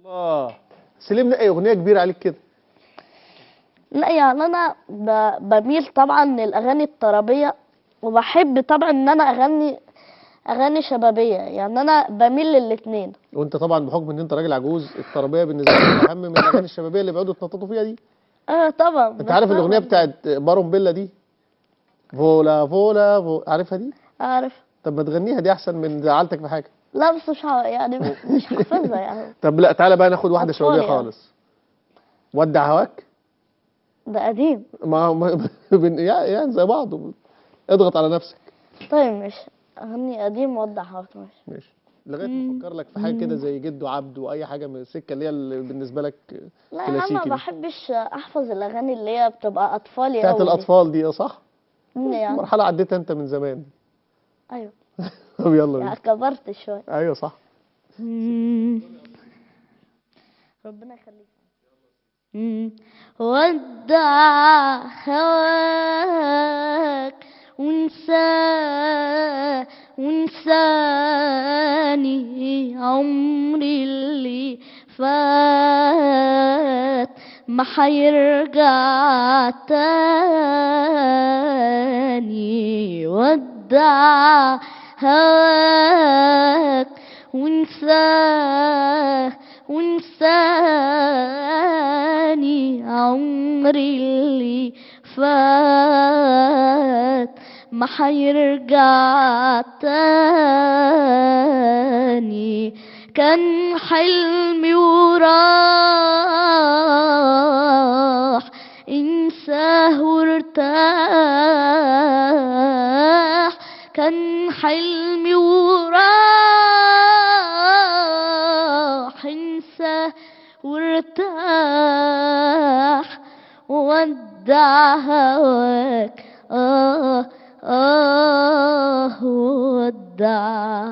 الله. سلمنا ايه اغنيه كبيره عليك كده. لا يعني انا بميل طبعا للاغاني الطربيه، وبحب طبعا ان انا اغاني شبابيه، يعني انا بميل للاتنين. وانت طبعا بحكم ان انت راجل عجوز، التربيه بالنسبه لك اهم من الاغاني الشبابيه اللي بيقعدوا يتنططوا فيها دي. اه طبعا. انت بس عارف الاغنيه أنا بتاعت بارون بيلا دي؟ فولا فولا عارفها دي؟ عارف. طب ما تغنيها دي احسن من زعلتك في حاجه. لا بس مش يعني مش حافظها يعني. طب لا تعالى بقى ناخد واحده اطفال شبابيه يعني. خالص. ودع هواك. ده قديم. يعني زي بعض. اضغط على نفسك. طيب مش اغني قديم وضح حافظ ماشي. ماشي. لغايه ما افكر لك في حاجه كده زي جد وعبد واي حاجه من السكه اللي بالنسبه لك لا انا ما كلاسيكي دي. بحبش احفظ الاغاني اللي هي بتبقى اطفالي بتاعت قوي دي. الاطفال دي صح؟ يعني مرحله عديتها انت من زمان. ايوه. طب يلا يعني بينا. كبرت شويه. ايوه صح. ربنا يخليك. ودع هواك وانساني عمري اللي فات ما حيرجع تاني. ودع هواك وانساني عمري اللي فات ما حيرجع تاني. كان حلمي وراح انساه وارتاح. كان حلمي وراح انساه وارتاح. ودع هواك ودع